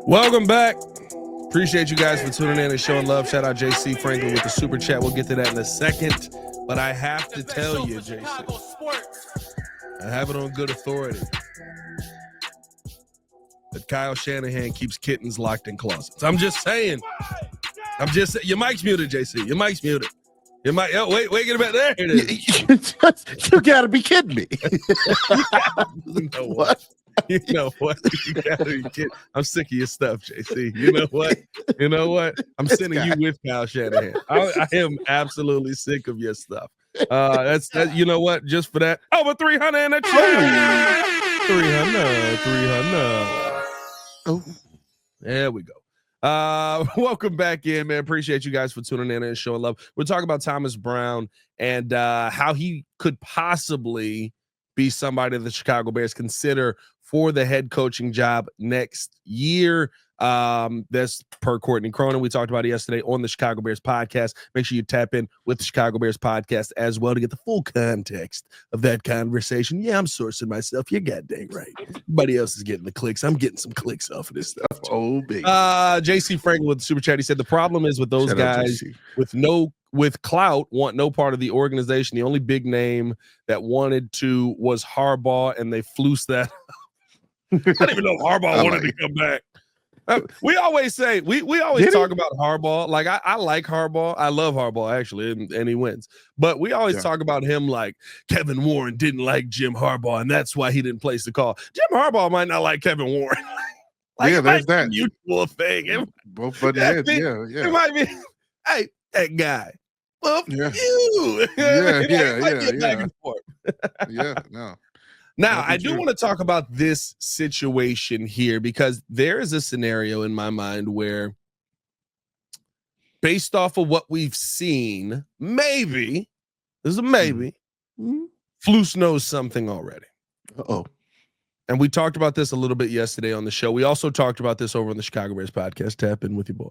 Welcome back. Appreciate you guys for tuning in and showing love. Shout out JC Franklin with the super chat. We'll get to that in a second. But I have to tell you, JC, I have it on good authority that Kyle Shanahan keeps kittens locked in closets. I'm just saying. Your mic's muted, JC. Your mic's muted. Your mic. Oh, wait, get it back there. It is. You gotta be kidding me. You know what? You know what? You gotta be kidding. I'm sick of your stuff, JC. You know what? I'm sending you with Kyle Shanahan. I am absolutely sick of your stuff. That's you know what? Just for that, over 300 in the chat. 300. Oh, there we go. Welcome back in, man. Appreciate you guys for tuning in and showing love. We're talking about Thomas Brown and how he could possibly be somebody that the Chicago Bears consider for the head coaching job next year. That's per Courtney Cronin. We talked about it yesterday on the Chicago Bears podcast. Make sure you tap in with the Chicago Bears podcast as well to get the full context of that conversation. Yeah, I'm sourcing myself. You got dang right. Everybody else is getting the clicks. I'm getting some clicks off of this stuff. Oh, big. JC Franklin with the super chat. He said the problem is with those guys with clout want no part of the organization. The only big name that wanted to was Harbaugh, and they flused that. I didn't even know Harbaugh wanted to come back. We always say we always talk about Harbaugh. Like I like Harbaugh. I love Harbaugh actually, and he wins. But we always talk about him like Kevin Warren didn't like Jim Harbaugh, and that's why he didn't place the call. Jim Harbaugh might not like Kevin Warren. There's that mutual thing. Both buddy heads. It might be. Hey, that guy. Well, you. No. Now, I do want to talk about this situation here because there is a scenario in my mind where, based off of what we've seen, maybe, this is a maybe, Flus knows something already. Uh-oh. And we talked about this a little bit yesterday on the show. We also talked about this over on the Chicago Bears podcast. Tap in with your boy.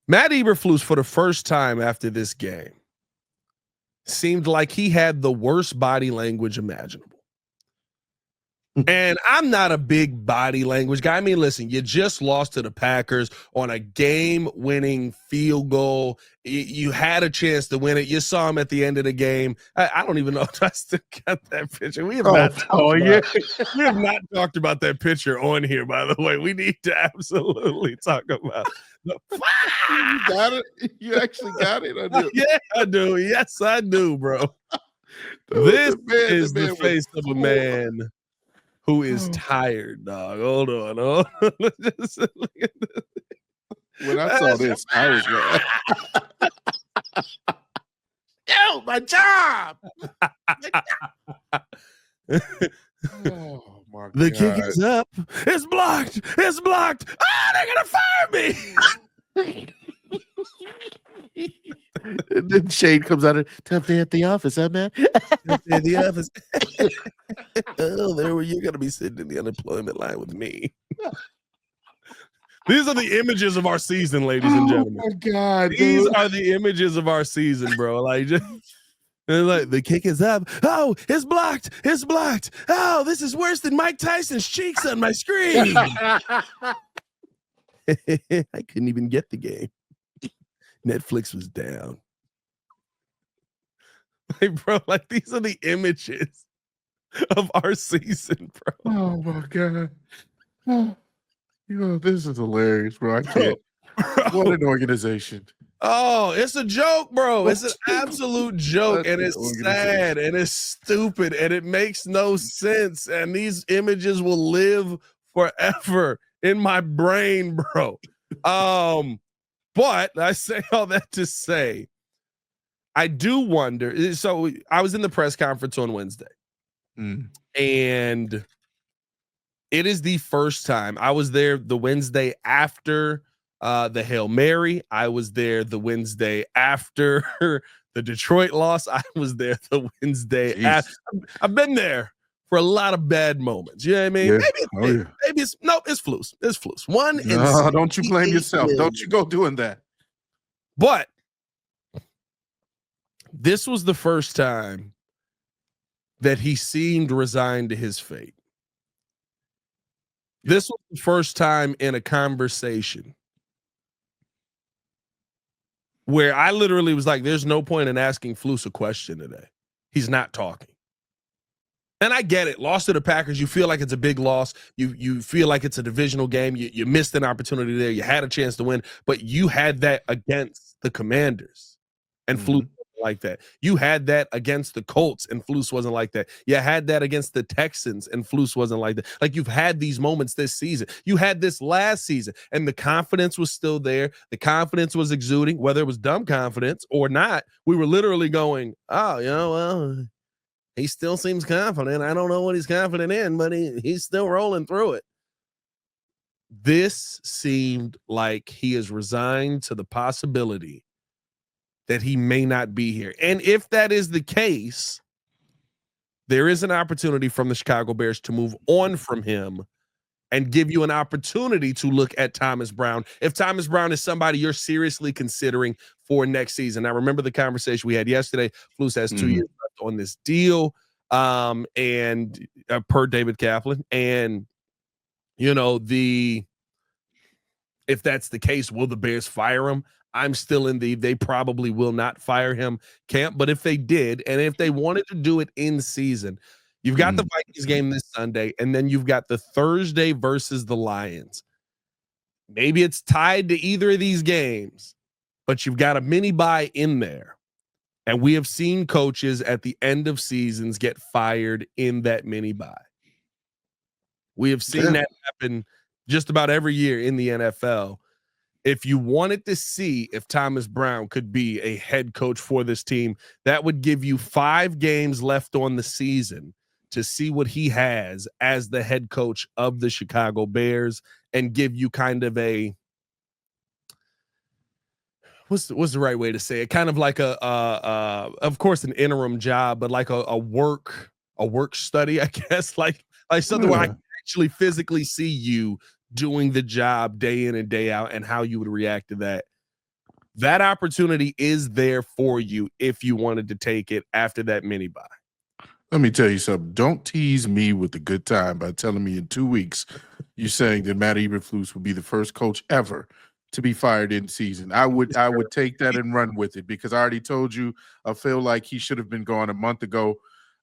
Matt Eberflus, for the first time after this game, seemed like he had the worst body language imaginable. And I'm not a big body language guy. I mean, listen, you just lost to the Packers on a game-winning field goal. You had a chance to win it. You saw him at the end of the game. I don't even know if I still got that picture. We have not talked about that picture on here, by the way. We need to absolutely talk about You got it? You actually got it? I do. Yeah, I do. Yes, I do, bro. This is the face of a man who is tired, dog. Hold on. Just look at this. When I saw this, I was like, yo, my job. Oh, my God. The kick is up. It's blocked. It's blocked. Ah, they're going to fire me. And then Shane comes out of tough day at the office, huh, man? Tough day at the office. Oh, there were you going to be sitting in the unemployment line with me. These are the images of our season, ladies and gentlemen. Oh, my God. These are the images of our season, bro. Like, the kick is up. Oh, it's blocked. It's blocked. Oh, this is worse than Mike Tyson's cheeks on my screen. I couldn't even get the game. Netflix was down. Like, bro, like these are the images of our season, bro. Oh, my God. Oh, this is hilarious, bro. I can't. What an organization. Oh, it's a joke, bro. It's an absolute joke, and it's sad, and it's stupid, and it makes no sense. And these images will live forever in my brain, bro. But I say all that to say, I do wonder. So I was in the press conference on Wednesday, and it is the first time I was there the Wednesday after the Hail Mary. I was there the Wednesday after the Detroit loss. I was there the Wednesday after. I've been there for a lot of bad moments. You know what I mean? Yeah. Maybe it's Flus. It's Flus. No, don't you blame yourself. Don't you go doing that. But this was the first time that he seemed resigned to his fate. This was the first time in a conversation where I literally was like, there's no point in asking Flus a question today. He's not talking. And I get it. Lost to the Packers, you feel like it's a big loss. You feel like it's a divisional game. You missed an opportunity there. You had a chance to win, but you had that against the Commanders, and Flus wasn't like that. You had that against the Colts, and Flus wasn't like that. You had that against the Texans, and Flus wasn't like that. Like, you've had these moments this season. You had this last season, and the confidence was still there. The confidence was exuding, whether it was dumb confidence or not. We were literally going, oh, well, he still seems confident. I don't know what he's confident in, but he's still rolling through it. This seemed like he is resigned to the possibility that he may not be here. And if that is the case, there is an opportunity from the Chicago Bears to move on from him and give you an opportunity to look at Thomas Brown. If Thomas Brown is somebody you're seriously considering for next season. Now, remember the conversation we had yesterday. Flus has 2 years left on this deal, and per David Kaplan. And, if that's the case, will the Bears fire him? I'm still in they probably will not fire him camp. But if they did, and if they wanted to do it in season, you've got the Vikings game this Sunday, and then you've got the Thursday versus the Lions. Maybe it's tied to either of these games, but you've got a mini bye in there. And we have seen coaches at the end of seasons get fired in that mini bye. We have seen that happen just about every year in the NFL. If you wanted to see if Thomas Brown could be a head coach for this team, that would give you 5 games left on the season to see what he has as the head coach of the Chicago Bears, and give you kind of a what's the right way to say it? Kind of like of course an interim job, but like a work study, I guess, like something where I can actually physically see you doing the job day in and day out, and how you would react to that. That opportunity is there for you if you wanted to take it after that mini bye. Let me tell you something. Don't tease me with a good time by telling me in 2 weeks you're saying that Matt Eberflus will be the first coach ever to be fired in season. I would take that and run with it, because I already told you I feel like he should have been gone a month ago.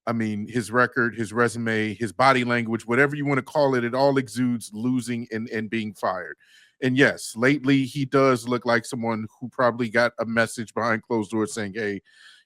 I mean, his record, his resume, his body language, whatever you want to call it, it all exudes losing and being fired. And yes, lately he does look like someone who probably got a message behind closed doors saying, hey,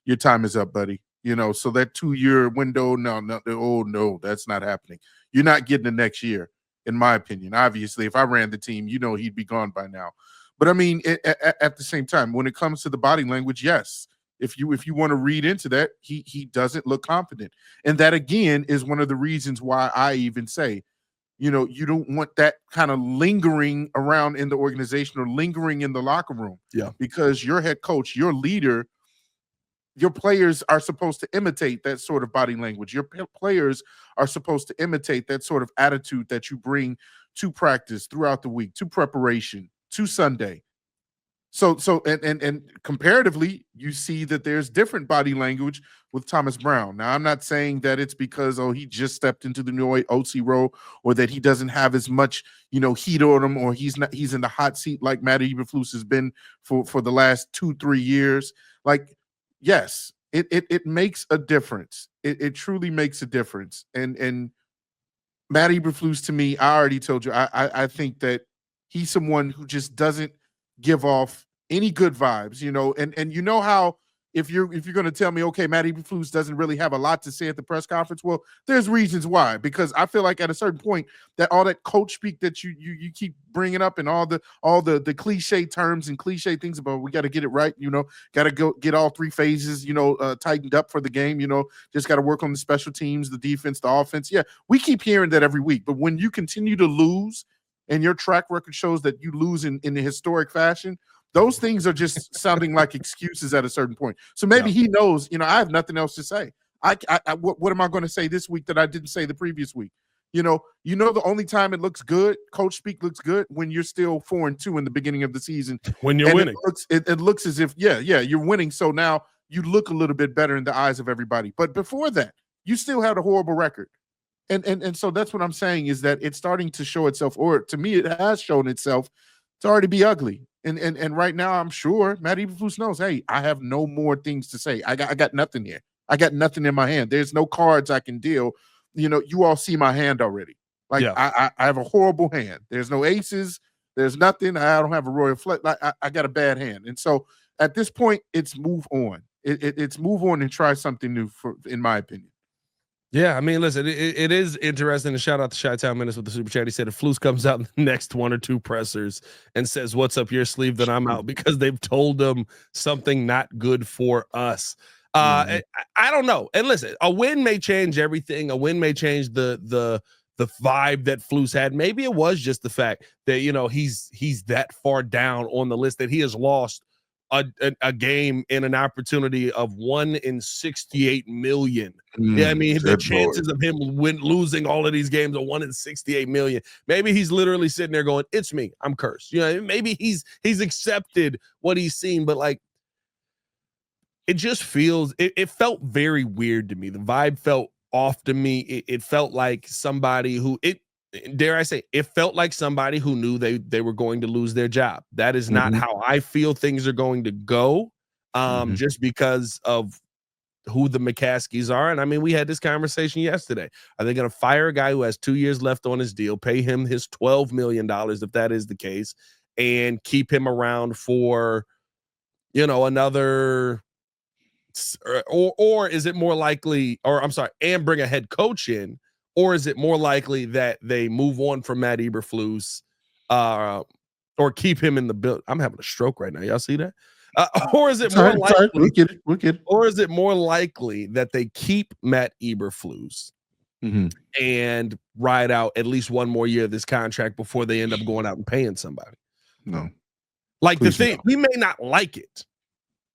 your time is up, buddy. So that 2-year window, no, that's not happening. You're not getting the next year, in my opinion. Obviously, if I ran the team, he'd be gone by now. But I mean, at the same time, when it comes to the body language, yes, if you want to read into that, he doesn't look confident. And that, again, is one of the reasons why I even say, you don't want that kind of lingering around in the organization or lingering in the locker room. Yeah. Because your head coach, your leader, your players are supposed to imitate that sort of body language. Your players are supposed to imitate that sort of attitude that you bring to practice throughout the week, to preparation, to Sunday. So and comparatively, you see that there's different body language with Thomas Brown. Now, I'm not saying that it's because he just stepped into the new OC role, or that he doesn't have as much heat on him, or he's in the hot seat like Matt Eberflus has been for the last 2-3 years. Like, yes, it makes a difference. It truly makes a difference. And Matt Eberflus, to me, I already told you, I think that he's someone who just doesn't give off any good vibes, and you know how if you're going to tell me, okay, Matt Eberflus doesn't really have a lot to say at the press conference, well, there's reasons why. Because I feel like at a certain point that all that coach speak that you keep bringing up, and all the cliche terms and cliche things about we got to get it right, got to go get all 3 phases, tightened up for the game, just got to work on the special teams, the defense, the offense. Yeah, we keep hearing that every week. But when you continue to lose, and your track record shows that you lose in a historic fashion, those things are just sounding like excuses at a certain point. So maybe he knows, I have nothing else to say. What am I going to say this week that I didn't say the previous week? The only time it looks good, coach speak looks good, when you're still 4-2 in the beginning of the season. When you're winning. It looks as if, you're winning. So now you look a little bit better in the eyes of everybody. But before that, you still had a horrible record. And so that's what I'm saying, is that it's starting to show itself, or to me, it has shown itself to already be ugly. And right now, I'm sure Matt Eberflus knows, hey, I have no more things to say. I got nothing here. I got nothing in my hand. There's no cards I can deal. You all see my hand already. Like, Yeah. I have a horrible hand. There's no aces. There's nothing. I don't have a royal flush. I got a bad hand. And so at this point, it's move on. It's move on and try something new, in my opinion. Yeah, I mean, listen, it is interesting. To shout out to Chi-Town Minutes with the super chat. He said if Flus comes out in the next one or two pressers and says, "What's up your sleeve?" then I'm out, because they've told him something not good for us. I don't know. And listen, a win may change everything. A win may change the vibe that Flus had. Maybe it was just the fact that he's that far down on the list that he has lost a game in an opportunity of 1 in 68 million. Yeah, I mean, the chances of him losing all of these games are 1 in 68 million. Maybe he's literally sitting there going, "It's me, I'm cursed." Maybe he's accepted what he's seen, but like, it just feels, it felt very weird to me. The vibe felt off to me. It felt like somebody who, dare I say, it felt like somebody who knew they were going to lose their job. That is not how I feel things are going to go, just because of who the McCaskies are. And I mean, we had this conversation yesterday. Are they going to fire a guy who has 2 years left on his deal, pay him his $12 million, if that is the case, and keep him around for, another, or is it more likely, or I'm sorry, and bring a head coach in, or is it more likely that they move on from Matt Eberflus, or keep him in the build? I'm having a stroke right now. Y'all see that? Or is it more likely? We'll get it. Or is it more likely that they keep Matt Eberflus and ride out at least one more year of this contract before they end up going out and paying somebody? No. Like, the thing, we may not like it,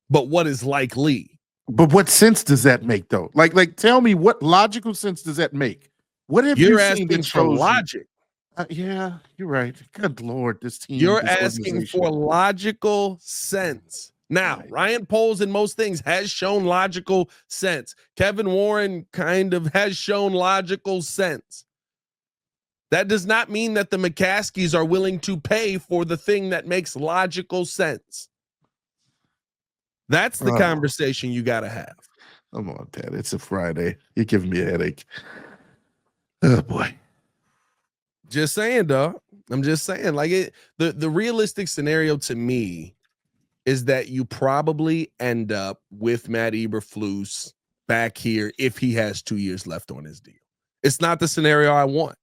but what is likely? But what sense does that make, though? Like, tell me, what logical sense does that make? What have you seen that for shows logic? Yeah, you're right. Good Lord, this team. You're asking for logical sense. Now, Ryan Poles in most things has shown logical sense. Kevin Warren kind of has shown logical sense. That does not mean that the McCaskies are willing to pay for the thing that makes logical sense. That's the conversation you got to have. Come on, Dad. It's a Friday. You're giving me a headache. Oh, boy. Just saying, dog. I'm just saying, like, the realistic scenario to me is that you probably end up with Matt Eberflus back here if he has 2 years left on his deal. It's not the scenario I want.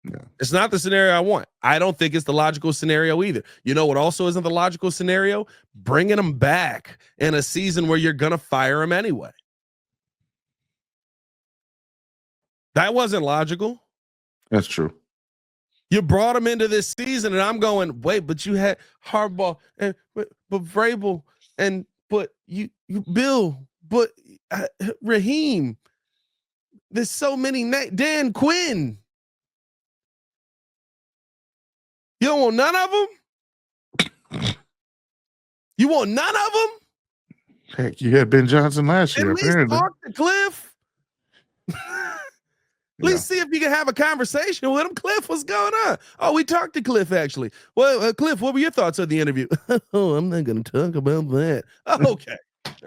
No. It's not the scenario I want. I don't think it's the logical scenario either. You know what also isn't the logical scenario? Bringing him back in a season where you're going to fire him anyway. That wasn't logical. That's true. You brought him into this season, and I'm going, wait, but you had Harbaugh and but Vrabel and but you Bill, but Raheem. There's so many Dan Quinn. You don't want none of them? You want none of them? Heck, you had Ben Johnson last year. At least apparently. talk to Cliff. At least see if you can have a conversation with him. Cliff, what's going on? Oh, we talked to Cliff, actually. Well, Cliff, what were your thoughts on the interview? Oh, I'm not going to talk about that. Oh, okay.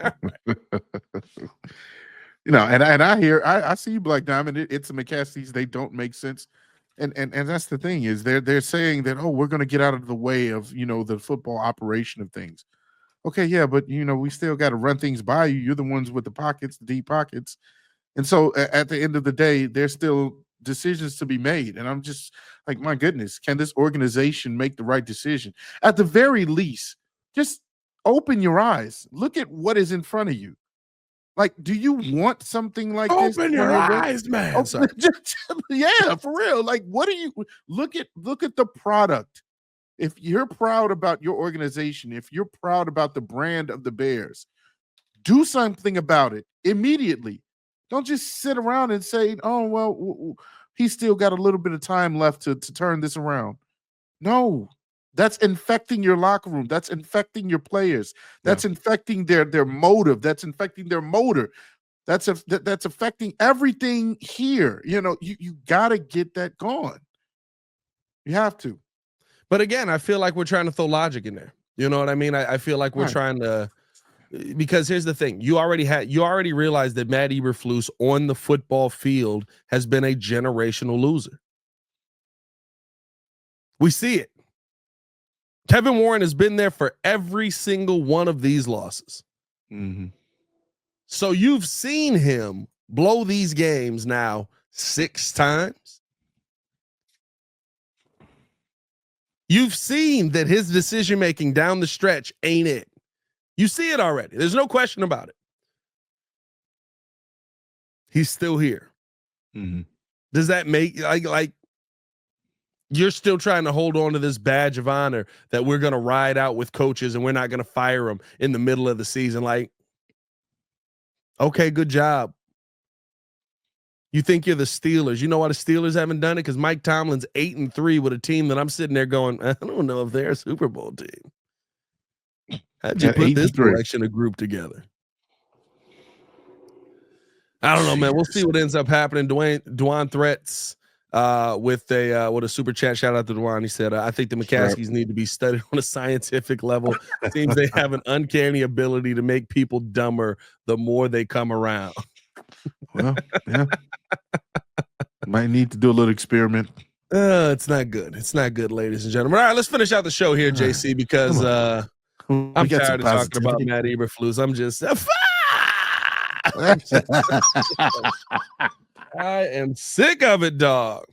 All right. And I see you, Black Diamond. It's the McCaskies. They don't make sense. And that's the thing, is they're saying that, oh, we're going to get out of the way of, the football operation of things. Okay, yeah, but, we still got to run things by you. You're the ones with the pockets, the deep pockets. And so at the end of the day, there's still decisions to be made. And I'm just like, my goodness, can this organization make the right decision? At the very least, just open your eyes. Look at what is in front of you. Like, do you want something like this? Open your eyes, man. Yeah, for real. Like, what do you look at the product? If you're proud about your organization, if you're proud about the brand of the Bears, do something about it immediately. Don't just sit around and say, oh, well, he's still got a little bit of time left to turn this around. No, that's infecting your locker room. That's infecting your players. That's infecting their motive. That's infecting their motor. That's affecting everything here. You got to get that going. You have to. But again, I feel like we're trying to throw logic in there. You know what I mean? I feel like we're trying to, because here's the thing. You already realized that Matt Eberflus on the football field has been a generational loser. We see it. Kevin Warren has been there for every single one of these losses. Mm-hmm. So you've seen him blow these games now 6 times. You've seen that his decision-making down the stretch ain't it. You see it already. There's no question about it. He's still here. Mm-hmm. Does that make like you're still trying to hold on to this badge of honor that we're going to ride out with coaches and we're not going to fire them in the middle of the season? Like, okay, good job. You think you're the Steelers. You know why the Steelers haven't done it? Because Mike Tomlin's 8-3 with a team that I'm sitting there going, I don't know if they're a Super Bowl team. How'd you put this collection of group together? I don't know, man. We'll see what ends up happening. Dwan Threats with a super chat. Shout out to Dwan. He said, I think the McCaskies need to be studied on a scientific level. Seems they have an uncanny ability to make people dumber the more they come around. Well, yeah. Might need to do a little experiment. It's not good. It's not good, ladies and gentlemen. All right, let's finish out the show here, JC, because I'm tired of talking about Matt Eberflus. I'm just I am sick of it, dog.